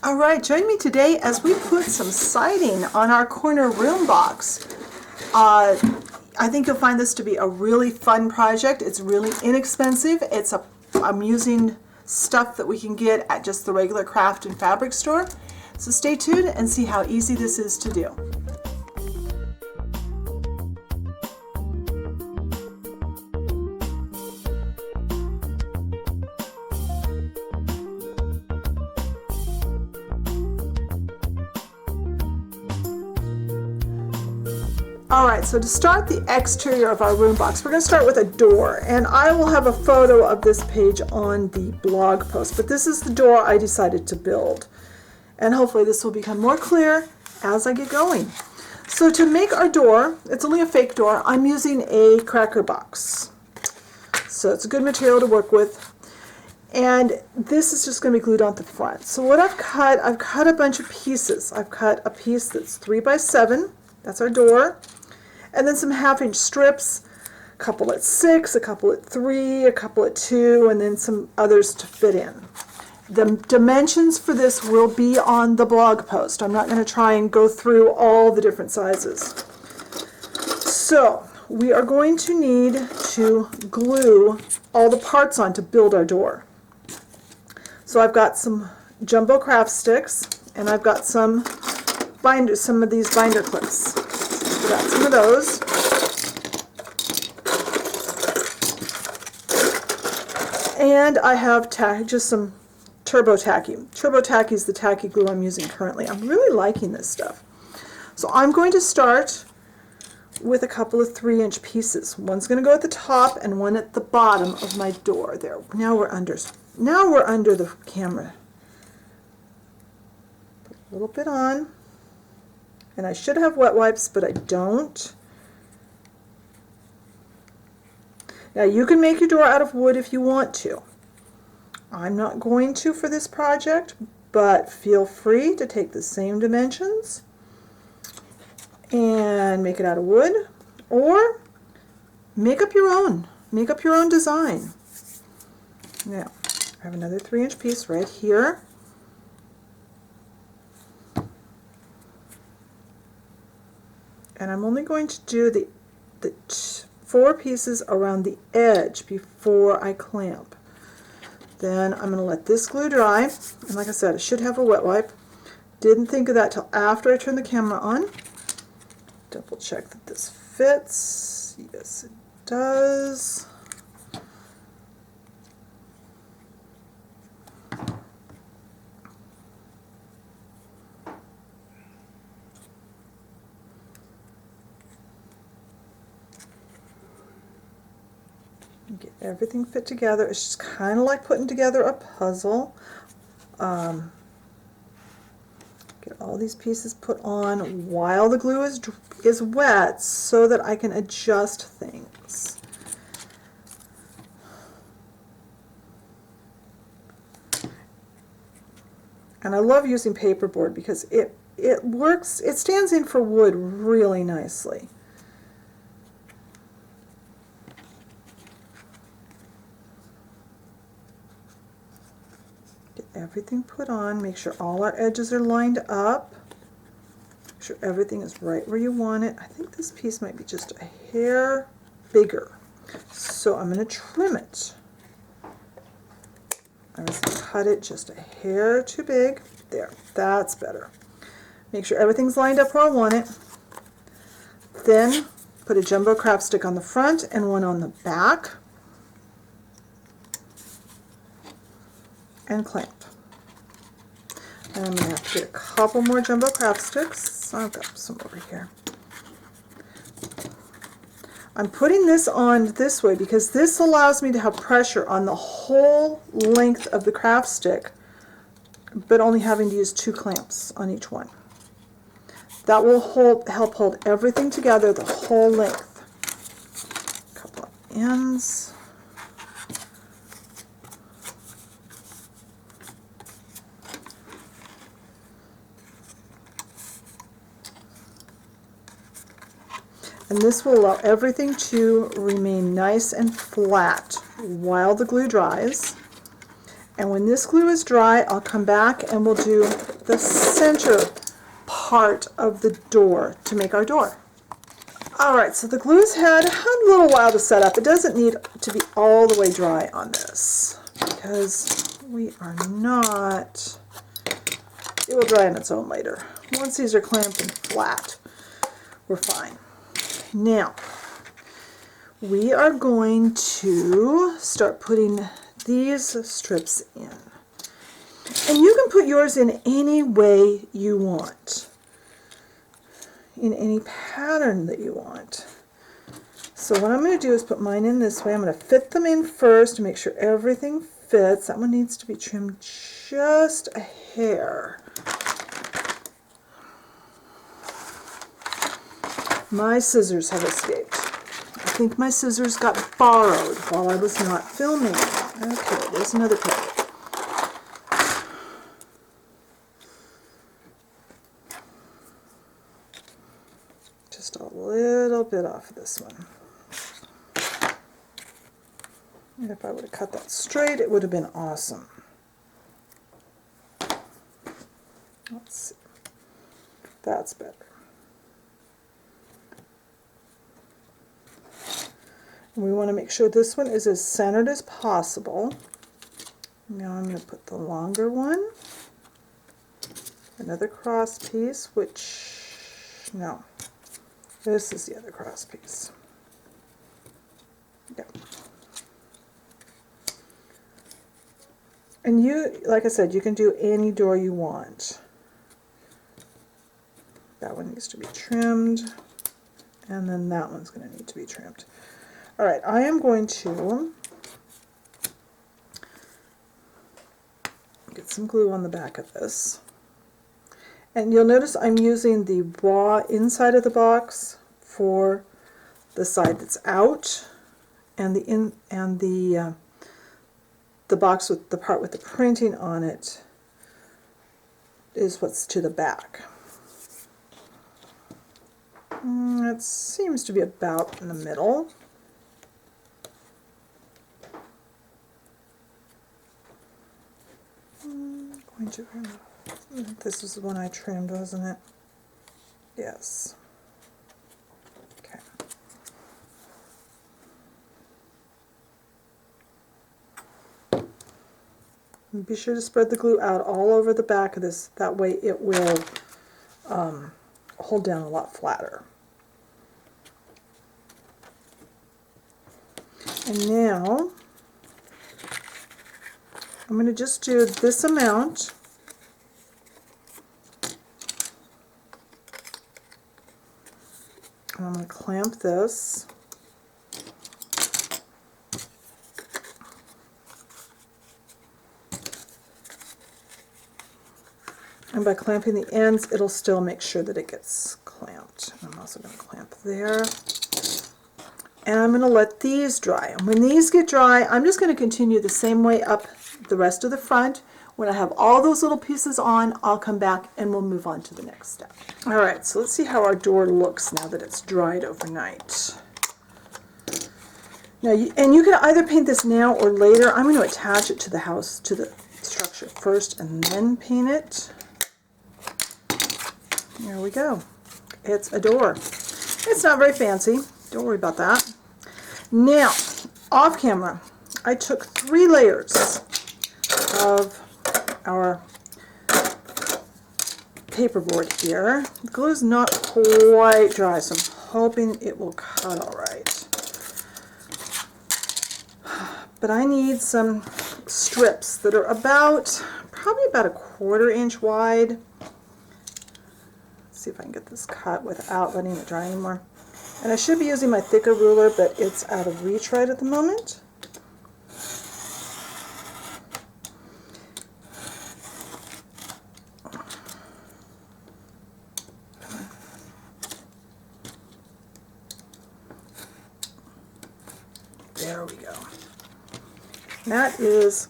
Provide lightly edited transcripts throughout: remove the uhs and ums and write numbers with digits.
All right, join me today as we put some siding on our corner room box. I think you'll find this to be a really fun project. It's really inexpensive. I'm using stuff that we can get at just the regular craft and fabric store. So stay tuned and see how easy this is to do. Alright, so to start the exterior of our room box, we're going to start with a door, and I will have a photo of this page on the blog post, but this is the door I decided to build, and hopefully this will become more clear as I get going. So to make our door, it's only a fake door, I'm using a cracker box, so it's a good material to work with, and this is just going to be glued on the front. So what I've cut a bunch of pieces. I've cut a piece that's 3 by 7, that's our door. And then some 1/2-inch strips, a couple at 6, a couple at 3, a couple at 2, and then some others to fit in. The dimensions for this will be on the blog post. I'm not going to try and go through all the different sizes. So we are going to need to glue all the parts on to build our door. So I've got some jumbo craft sticks, and I've got some binders, some of these binder clips. So got some of those. And I have just some Turbo Tacky. Turbo Tacky is the tacky glue I'm using currently. I'm really liking this stuff. So I'm going to start with a couple of 3-inch pieces. One's going to go at the top and one at the bottom of my door. There. Now we're under the camera. Put a little bit on. And I should have wet wipes, but I don't. Now you can make your door out of wood if you want to. I'm not going to for this project, but feel free to take the same dimensions and make it out of wood, or make up your own. Make up your own design. Now, I have another 3-inch piece right here. And I'm only going to do the 4 pieces around the edge before I clamp. Then I'm going to let this glue dry. And like I said, I should have a wet wipe. Didn't think of that till after I turned the camera on. Double check that this fits. Yes, it does. Get everything fit together. It's just kind of like putting together a puzzle. Get all these pieces put on while the glue is wet so that I can adjust things. And I love using paperboard because it works, it stands in for wood really nicely. Everything put on, make sure all our edges are lined up, make sure everything is right where you want it. I think this piece might be just a hair bigger, so I'm going to trim it. I'm going to cut it just a hair too big. There, that's better. Make sure everything's lined up where I want it. Then put a jumbo craft stick on the front and one on the back, and clamp. And I'm going to have to get a couple more jumbo craft sticks. I've got some over here. I'm putting this on this way because this allows me to have pressure on the whole length of the craft stick, but only having to use 2 clamps on each one. That will help hold everything together the whole length. A couple of ends. And this will allow everything to remain nice and flat while the glue dries. And when this glue is dry, I'll come back and we'll do the center part of the door to make our door. Alright, so the glue's had a little while to set up. It doesn't need to be all the way dry on this because we are not, it will dry on its own later. Once these are clamped and flat, we're fine. Now, we are going to start putting these strips in. And you can put yours in any way you want, in any pattern that you want. So what I'm going to do is put mine in this way. I'm going to fit them in first to make sure everything fits. That one needs to be trimmed just a hair. My scissors have escaped. I think my scissors got borrowed while I was not filming. Okay, there's another pair. Just a little bit off of this one. And if I would have cut that straight, it would have been awesome. Let's see. That's better. And we want to make sure this one is as centered as possible. Now I'm going to put the longer one. Another cross piece, which, no. This is the other cross piece. Yeah. And you, like I said, you can do any door you want. That one needs to be trimmed, and then that one's going to need to be trimmed. All right, I am going to get some glue on the back of this. And you'll notice I'm using the raw inside of the box for the side that's out, and the box with the part with the printing on it is what's to the back. It seems to be about in the middle. This is the one I trimmed, wasn't it? Yes. Okay. And be sure to spread the glue out all over the back of this. That way it will hold down a lot flatter. And now I'm going to just do this amount. And I'm going to clamp this. And by clamping the ends, it'll still make sure that it gets clamped. I'm also going to clamp there. And I'm going to let these dry. And when these get dry, I'm just going to continue the same way up the rest of the front. When I have all those little pieces on, I'll come back and we'll move on to the next step. All right, so let's see how our door looks now that it's dried overnight. Now, you can either paint this now or later. I'm going to attach it to the house, to the structure first, and then paint it. There we go. It's a door. It's not very fancy. Don't worry about that. Now, off camera, I took 3 layers of our paperboard here. The glue is not quite dry, so I'm hoping it will cut all right. But I need some strips that are probably about a 1/4 inch wide. Let's see if I can get this cut without letting it dry anymore. And I should be using my thicker ruler, but it's out of reach right at the moment. There we go. That is,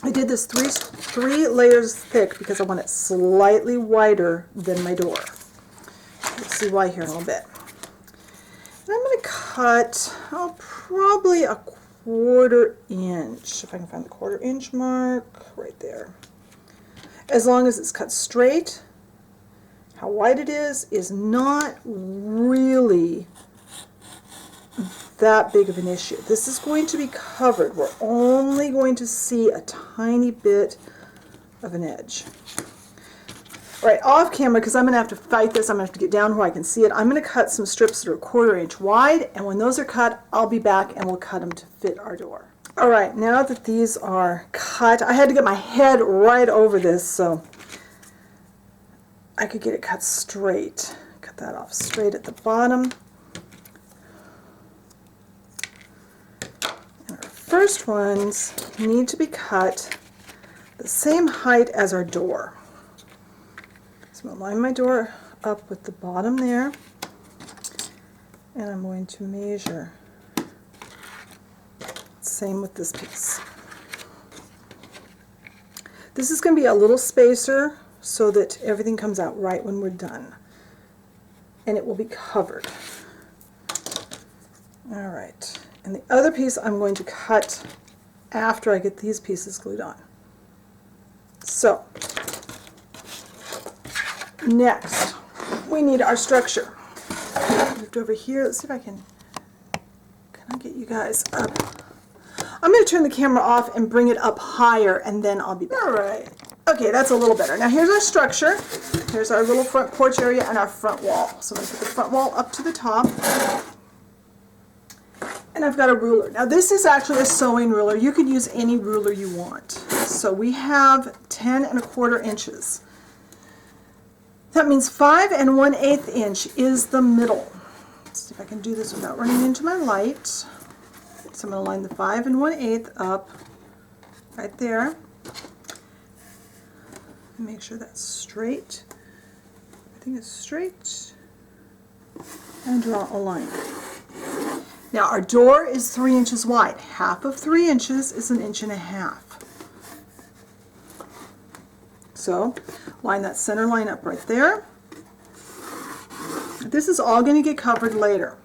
I did this three layers thick because I want it slightly wider than my door. You'll see why here in a little bit. And I'm going to cut probably a 1/4 inch. If I can find the 1/4 inch mark, right there. As long as it's cut straight. How wide it is not really that big of an issue. This is going to be covered. We're only going to see a tiny bit of an edge. All right, off camera, because I'm going to have to fight this, I'm going to have to get down where I can see it. I'm going to cut some strips that are 1/4 inch wide, and when those are cut, I'll be back and we'll cut them to fit our door. All right, now that these are cut, I had to get my head right over this so I could get it cut straight. Cut that off straight at the bottom. And our first ones need to be cut the same height as our door. So I'm going to line my door up with the bottom there, and I'm going to measure. Same with this piece. This is going to be a little spacer so that everything comes out right when we're done, and it will be covered. All right, and the other piece I'm going to cut after I get these pieces glued on. So next we need our structure. Moved over here. Let's see if can I get you guys up? I'm going to turn the camera off and bring it up higher, and then I'll be back. All right. Okay, that's a little better. Now here's our structure. Here's our little front porch area and our front wall. So I'm going to put the front wall up to the top. And I've got a ruler. Now this is actually a sewing ruler. You could use any ruler you want. So we have 10 1/4 inches. That means 5 1/8 inch is the middle. Let's see if I can do this without running into my light. So I'm going to line the 5 1/8 up right there. Make sure that's straight. Everything is straight. And draw a line. Now our door is 3 inches wide. Half of 3 inches is 1.5 inches. So line that center line up right there. This is all going to get covered later.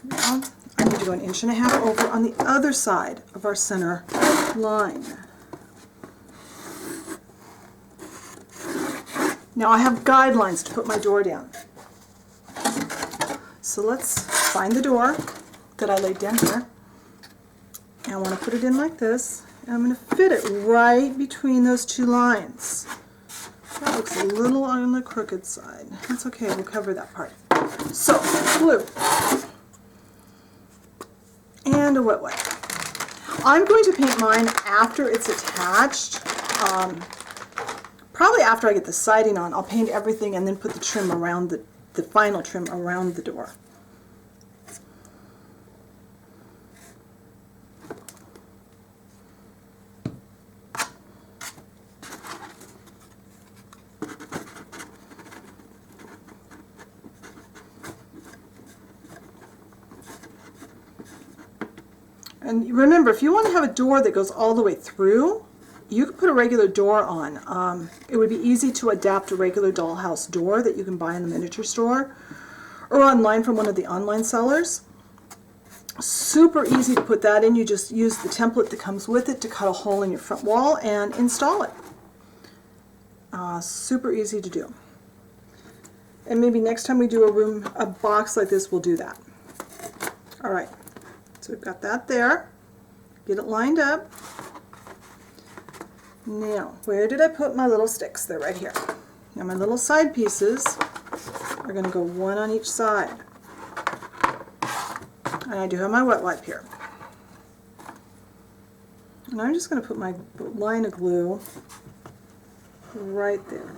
Now, I need to go 1.5 inches over on the other side of our center line. Now I have guidelines to put my door down. So let's find the door that I laid down here. And I want to put it in like this. And I'm going to fit it right between those two lines. That looks a little on the crooked side. That's okay, we'll cover that part. So, glue. And a wet wipe. I'm going to paint mine after it's attached. Probably after I get the siding on, I'll paint everything and then put the trim around the final trim around the door. And remember, if you want to have a door that goes all the way through, you could put a regular door on. It would be easy to adapt a regular Dollhouse door that you can buy in the miniature store or online from one of the online sellers. Super easy to put that in. You just use the template that comes with it to cut a hole in your front wall and install it. Super easy to do. And maybe next time we do a box like this, we'll do that. All right. So we've got that there. Get it lined up. Now, where did I put my little sticks? They're right here. Now my little side pieces are going to go one on each side. And I do have my wet wipe here. And I'm just going to put my line of glue right there.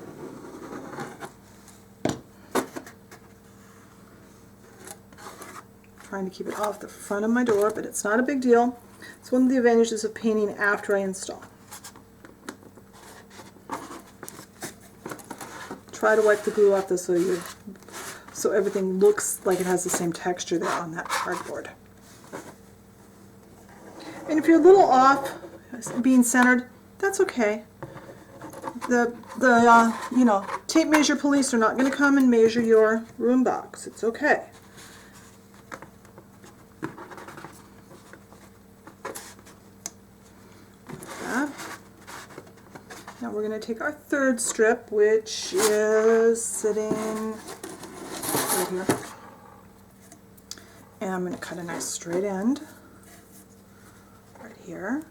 Trying to keep it off the front of my door, but it's not a big deal. It's one of the advantages of painting after I install. Try to wipe the glue off this so everything looks like it has the same texture there on that cardboard. And if you're a little off being centered, that's okay. The tape measure police are not going to come and measure your room box. It's okay. Now we're going to take our third strip, which is sitting right here. And I'm going to cut a nice straight end right here.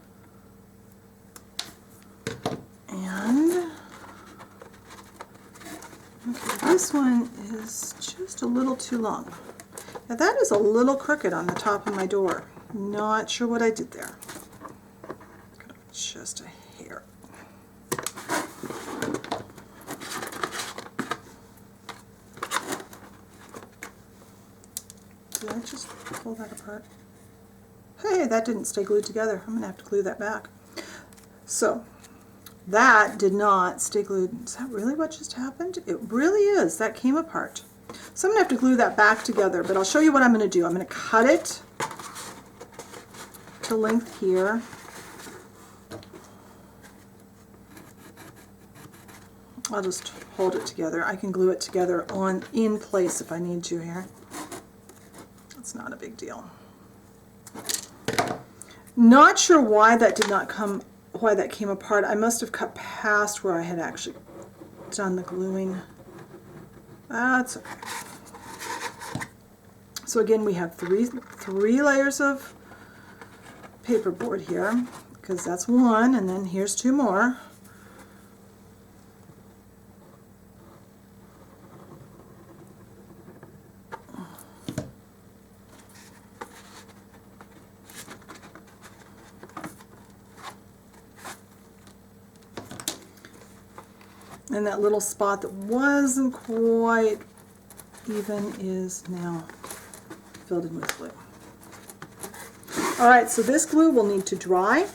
And okay, this one is just a little too long. Now that is a little crooked on the top of my door. Not sure what I did there. Just a hair. Did I just pull that apart? Hey, that didn't stay glued together. I'm going to have to glue that back. So, that did not stay glued. Is that really what just happened? It really is. That came apart. So I'm going to have to glue that back together, but I'll show you what I'm going to do. I'm going to cut it to length here. I'll just hold it together. I can glue it together in place if I need to here. It's not a big deal. Not sure why that came apart. I must have cut past where I had actually done the gluing. That's okay. So again, we have three layers of paperboard here, because that's one, and then here's two more. And that little spot that wasn't quite even is now filled in with glue. Alright, so this glue will need to dry.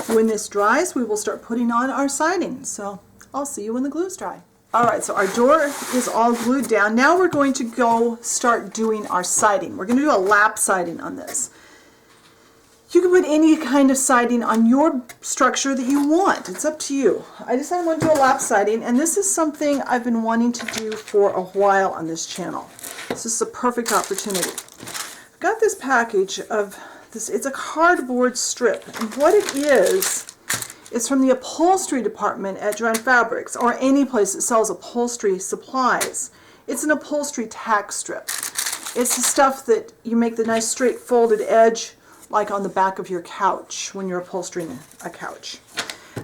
When this dries, we will start putting on our siding. So I'll see you when the glue's dry. Alright, so our door is all glued down. Now we're going to go start doing our siding. We're going to do a lap siding on this. You can put any kind of siding on your structure that you want. It's up to you. I decided I want to do a lap siding, and this is something I've been wanting to do for a while on this channel. This is a perfect opportunity. I've got this package of this. It's a cardboard strip, and what it is, it's from the upholstery department at Dry Fabrics, or any place that sells upholstery supplies. It's an upholstery tack strip. It's the stuff that you make the nice straight folded edge like on the back of your couch when you're upholstering a couch.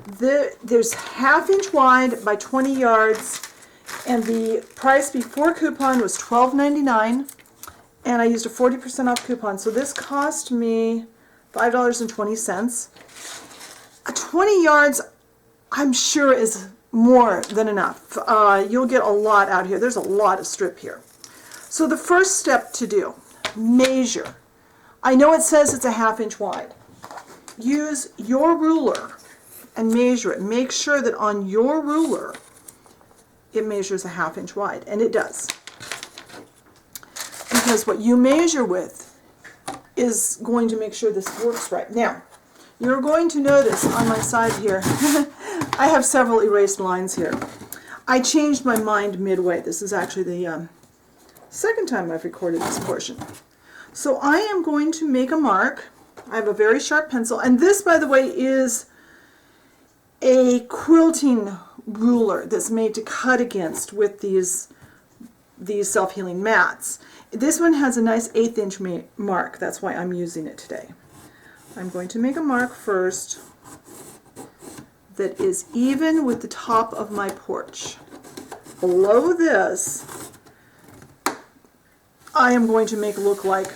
There's 1/2 inch wide by 20 yards, and the price before coupon was $12.99, and I used a 40% off coupon, so this cost me $5.20. 20 yards, I'm sure, is more than enough. You'll get a lot out here. There's a lot of strip here. So the first step to do, measure. I know it says it's a 1/2 inch wide. Use your ruler and measure it. Make sure that on your ruler it measures a 1/2 inch wide, and it does. Because what you measure with is going to make sure this works right. Now, you're going to notice on my side here, I have several erased lines here. I changed my mind midway. This is actually the second time I've recorded this portion. So I am going to make a mark. I have a very sharp pencil, and this, by the way, is a quilting ruler that's made to cut against with these self-healing mats. This one has a nice 1/8 inch mark. That's why I'm using it today. I'm going to make a mark first that is even with the top of my porch. Below this, I am going to make look like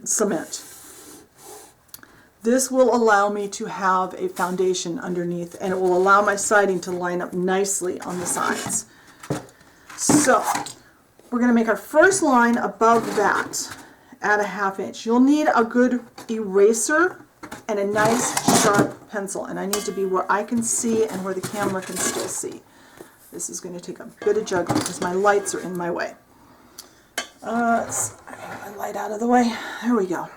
cement. This will allow me to have a foundation underneath, and it will allow my siding to line up nicely on the sides. So we're going to make our first line above that at a 1/2 inch. You'll need a good eraser and a nice sharp pencil, and I need to be where I can see and where the camera can still see. This is going to take a bit of juggling because my lights are in my way. I got my light out of the way. There we go.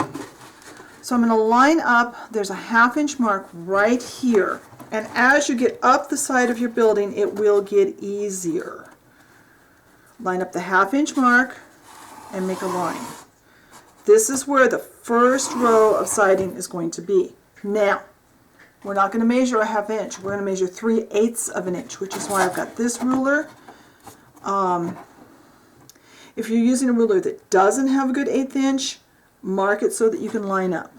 So I'm going to line up. There's a 1/2 inch mark right here, and as you get up the side of your building, it will get easier. Line up the 1/2 inch mark and make a line. This is where the first row of siding is going to be. Now, We're not going to measure a 1/2 inch. We're going to measure 3/8 of an inch, which is why I've got this ruler. If you're using a ruler that doesn't have a good 1/8 inch, mark it so that you can line up.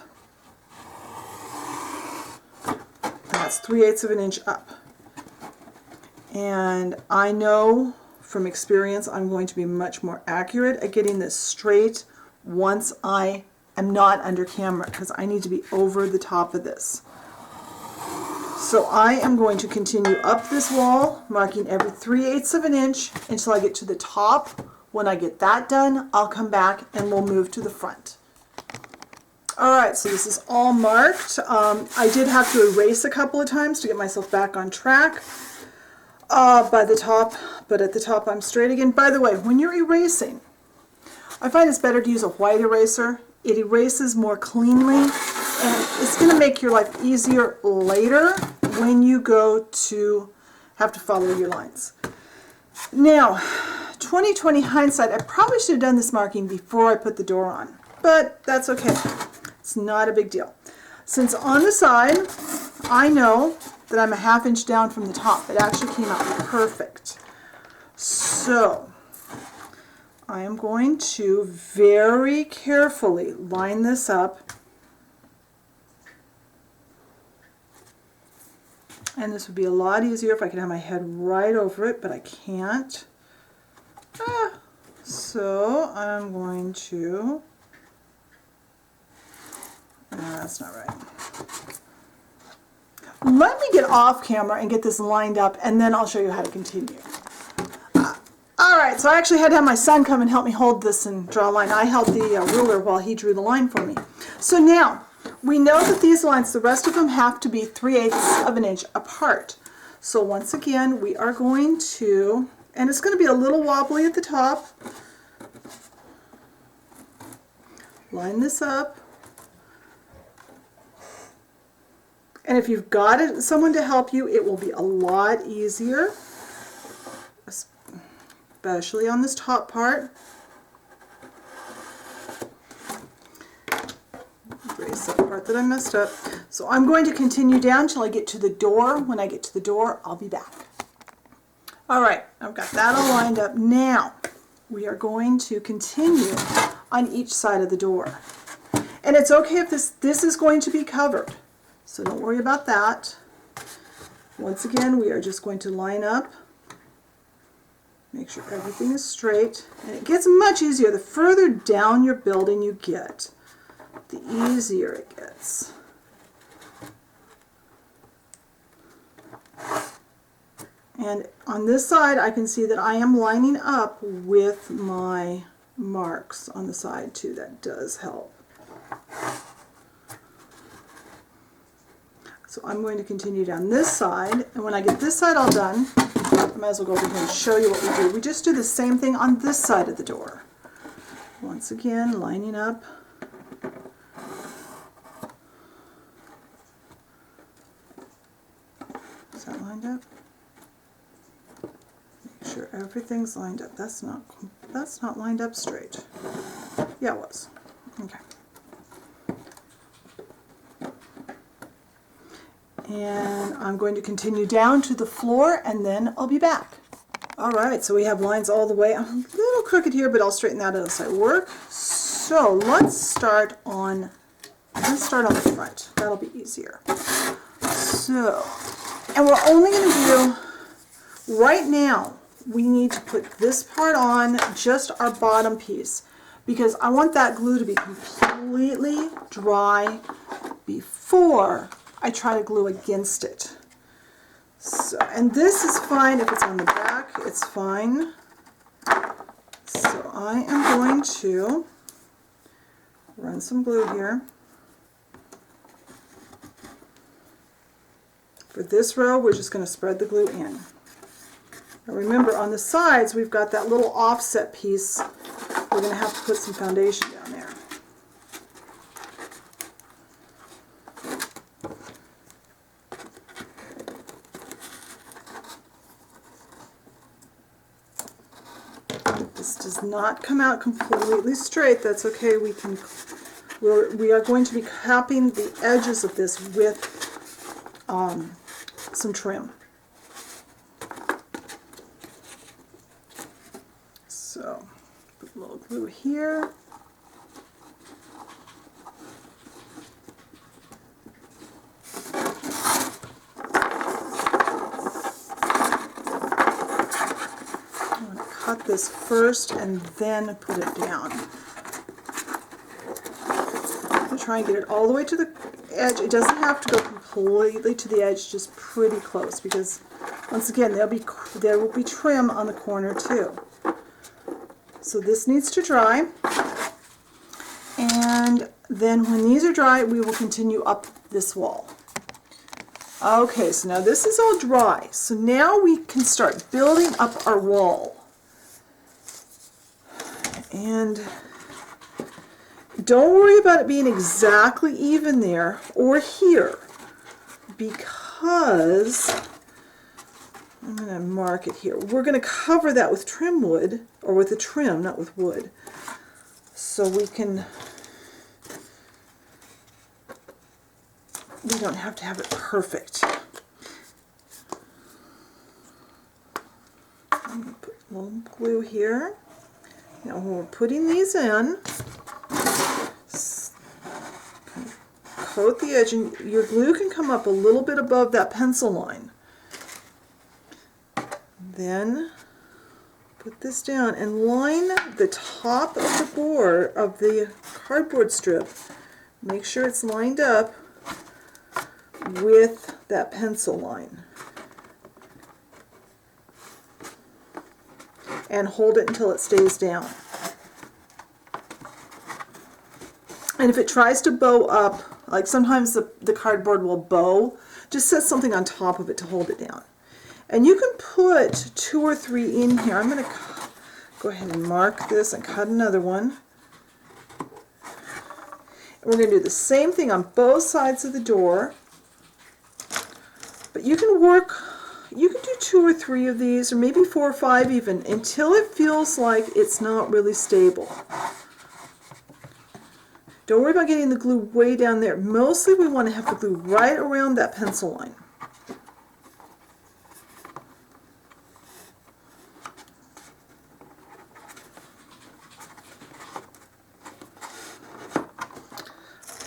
That's 3/8 of an inch up. And I know from experience I'm going to be much more accurate at getting this straight once I am not under camera, because I need to be over the top of this. So I am going to continue up this wall, marking every 3/8 of an inch until I get to the top. When I get that done, I'll come back and we'll move to the front. Alright, so this is all marked. I did have to erase a couple of times to get myself back on track by the top, but at the top I'm straight again. By the way, when you're erasing, I find it's better to use a white eraser. It erases more cleanly, and it's going to make your life easier later when you go to have to follow your lines. Now, 20/20 hindsight, I probably should have done this marking before I put the door on, but that's okay. It's not a big deal. Since on the side, I know that I'm a 1/2 inch down from the top. It actually came out perfect. So, I am going to very carefully line this up. And this would be a lot easier if I could have my head right over it, but I can't. So I'm going to, no, that's not right. Let me get off camera and get this lined up, and then I'll show you how to continue. Alright, so I actually had to have my son come and help me hold this and draw a line. I held the ruler while he drew the line for me. So now, we know that these lines, the rest of them have to be 3/8 of an inch apart. So once again, we are going to, and it's going to be a little wobbly at the top, line this up. And if you've got someone to help you, it will be a lot easier, especially on this top part. Erase that part that I messed up. So I'm going to continue down till I get to the door. When I get to the door, I'll be back. Alright, I've got that all lined up. Now, we are going to continue on each side of the door. And it's okay if this is going to be covered, so don't worry about that. Once again, we are just going to line up, make sure everything is straight, and it gets much easier. The further down your building you get, the easier it gets. And on this side, I can see that I am lining up with my marks on the side too. That does help. So I'm going to continue down this side, and when I get this side all done, I might as well go over here and show you what we do. We just do the same thing on this side of the door. Once again, lining up. Is that lined up? Make sure everything's lined up. That's not lined up straight. Yeah, it was. Okay. And I'm going to continue down to the floor, and then I'll be back. Alright, so we have lines all the way. I'm a little crooked here, but I'll straighten that out as I work. So let's start on the front. That'll be easier. So, and we're only going to do, right now, we need to put this part on, just our bottom piece, because I want that glue to be completely dry before I try to glue against it. So, and this is fine if it's on the back, it's fine. So I am going to run some glue here. For this row, we're just going to spread the glue in. Now remember, on the sides, we've got that little offset piece. We're going to have to put some foundation down there. This does not come out completely straight. That's okay. We are going to be capping the edges of this with some trim. So put a little glue here. Cut this first and then put it down. I'm going to try and get it all the way to the edge. It doesn't have to go completely to the edge, just pretty close, because once again there will be trim on the corner too. So this needs to dry, and then when these are dry we will continue up this wall. Okay, so now this is all dry, so now we can start building up our wall. And don't worry about it being exactly even there or here, because I'm going to mark it here. We're going to cover that with trim wood, or with a trim, not with wood, so we don't have to have it perfect. I'm going to put a little glue here. Now when we're putting these in, coat the edge, and your glue can come up a little bit above that pencil line. Then put this down and line the top of the board, of the cardboard strip. Make sure it's lined up with that pencil line. And hold it until it stays down. And if it tries to bow up, like sometimes the cardboard will bow, just set something on top of it to hold it down. And you can put 2 or 3 in here. I'm going to go ahead and mark this and cut another one. And we're going to do the same thing on both sides of the door. But you can do 2 or 3 of these, or maybe 4 or 5 even, until it feels like it's not really stable. Don't worry about getting the glue way down there. Mostly we want to have the glue right around that pencil line.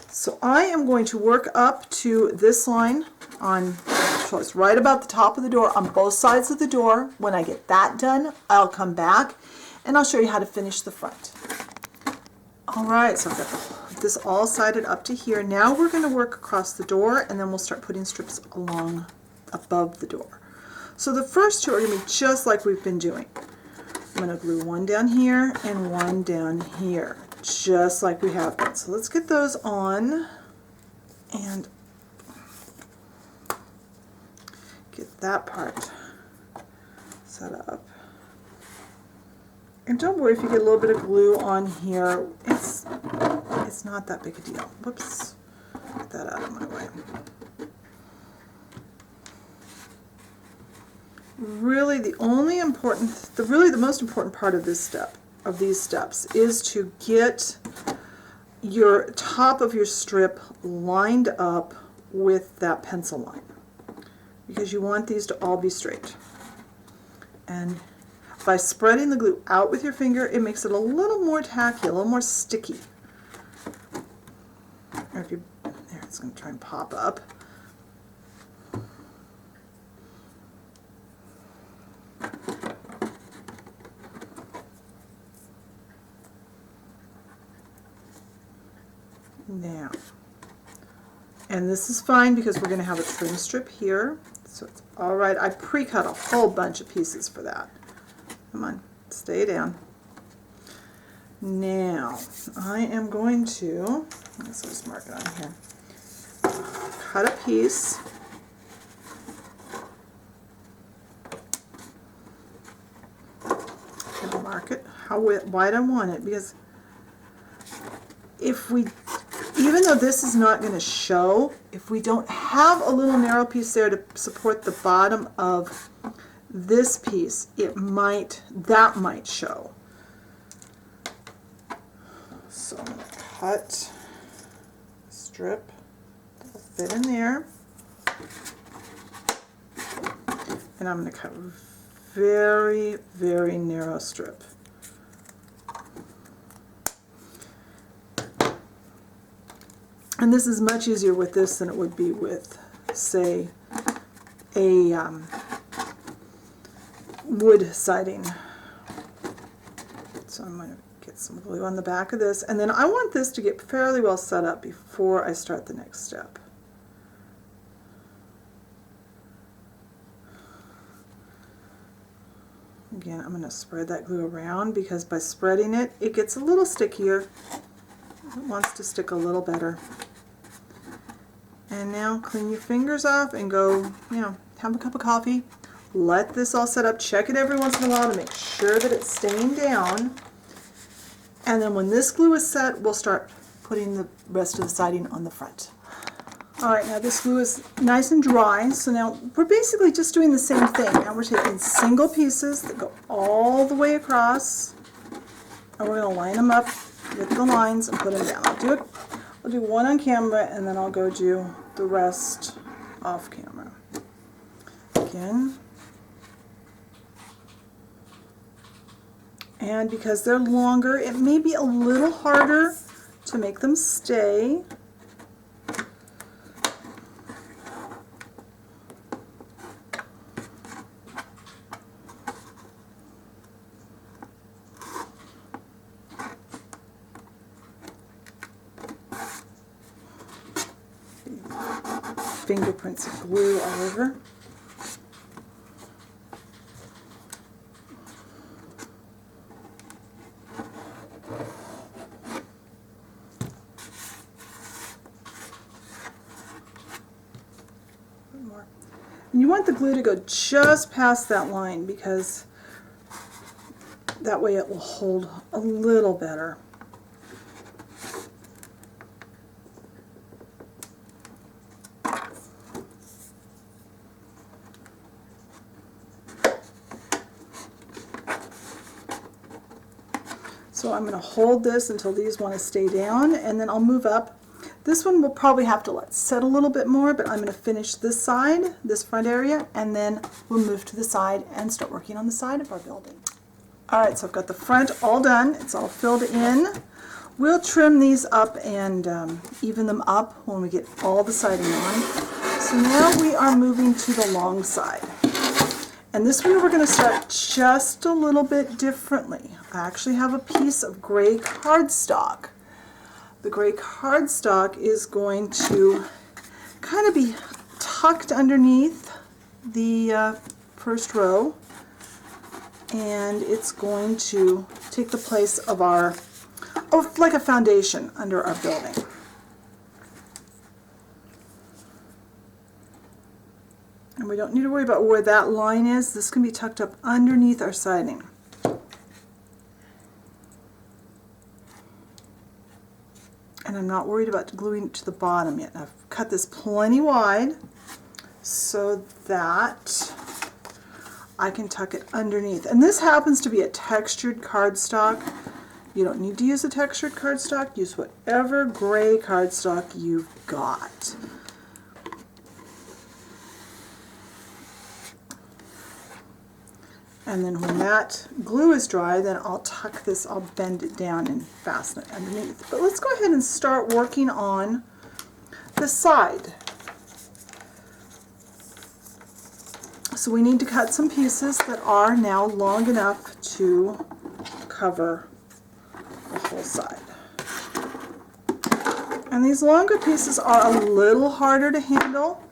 So I am going to work up to this line on, so it's right about the top of the door on both sides of the door. When I get that done, I'll come back and I'll show you how to finish the front. Alright, so I've got this all sided up to here. Now we're going to work across the door, and then we'll start putting strips along above the door. So the first 2 are going to be just like we've been doing. I'm going to glue one down here and one down here, just like we have been. So let's get those on and get that part set up. And don't worry if you get a little bit of glue on here. It's not that big a deal. Whoops. Get that out of my way. Really the most important part of these steps is to get your top of your strip lined up with that pencil line, because you want these to all be straight. And by spreading the glue out with your finger, it makes it a little more tacky, a little more sticky. Or if you, there, it's going to try and pop up. Now, and this is fine because we're going to have a trim strip here, so it's all right. I pre-cut a whole bunch of pieces for that. Come on, stay down. Now, I am going to, let's just mark it on here, cut a piece. And mark it how wide I want it, because if we, even though this is not going to show, if we don't have a little narrow piece there to support the bottom of this piece, that might show. So I'm going to cut a strip that'll fit in there. and I'm going to cut a very, very narrow strip. And this is much easier with this than it would be with, say, a wood siding. So I'm going to get some glue on the back of this, and then I want this to get fairly well set up before I start the next step. Again, I'm going to spread that glue around because by spreading it, it gets a little stickier. It wants to stick a little better. And now clean your fingers off and go, have a cup of coffee. Let this all set up. Check it every once in a while to make sure that it's staying down. And then when this glue is set, we'll start putting the rest of the siding on the front. Alright, now this glue is nice and dry, so now we're basically just doing the same thing. Now we're taking single pieces that go all the way across, and we're going to line them up with the lines and put them down. I'll do one on camera, and then I'll go do the rest off camera. Again. And because they're longer, it may be a little harder to make them stay. Fingerprints of glue all over. More. And you want the glue to go just past that line because that way it will hold a little better. So I'm going to hold this until these want to stay down, and then I'll move up. This one will probably have to let set a little bit more, but I'm going to finish this side, this front area, and then we'll move to the side and start working on the side of our building. Alright, so I've got the front all done. It's all filled in. We'll trim these up and even them up when we get all the siding on. So now we are moving to the long side. And this one we're going to start just a little bit differently. I actually have a piece of gray cardstock. The gray cardstock is going to kind of be tucked underneath the first row, and it's going to take the place of like a foundation under our building. And we don't need to worry about where that line is. This can be tucked up underneath our siding. And I'm not worried about gluing it to the bottom yet. I've cut this plenty wide so that I can tuck it underneath. And this happens to be a textured cardstock. You don't need to use a textured cardstock. Use whatever gray cardstock you've got. And then when that glue is dry, then I'll tuck this, I'll bend it down and fasten it underneath. But let's go ahead and start working on the side. So we need to cut some pieces that are now long enough to cover the whole side. And these longer pieces are a little harder to handle.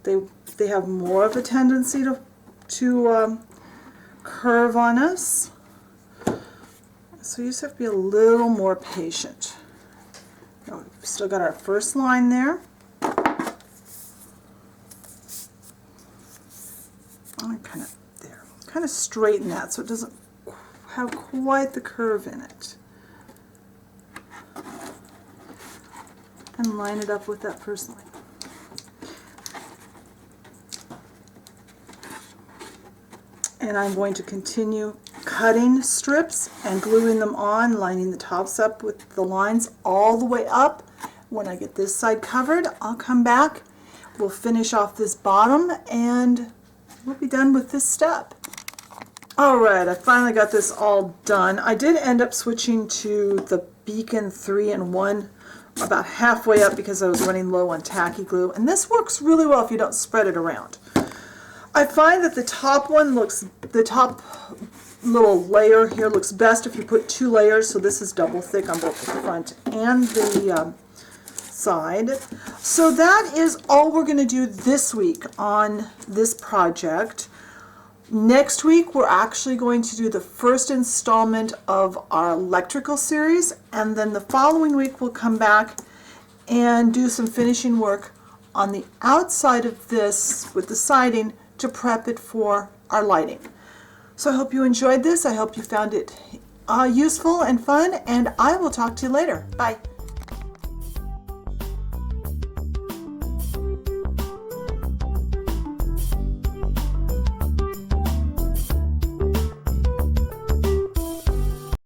They have more of a tendency to curve on us. So you just have to be a little more patient. Now, we've still got our first line there. Kind of straighten that so it doesn't have quite the curve in it. And line it up with that first line. And I'm going to continue cutting strips and gluing them on, lining the tops up with the lines all the way up. When I get this side covered, I'll come back, we'll finish off this bottom, and we'll be done with this step. Alright, I finally got this all done. I did end up switching to the Beacon 3-in-1 about halfway up because I was running low on tacky glue, and this works really well if you don't spread it around. I find that the top little layer here looks best if you put 2 layers, so this is double thick on both the front and the side. So that is all we're going to do this week on this project. Next week we're actually going to do the first installment of our electrical series, and then the following week we'll come back and do some finishing work on the outside of this with the siding to prep it for our lighting. So I hope you enjoyed this. I hope you found it useful and fun, and I will talk to you later. Bye.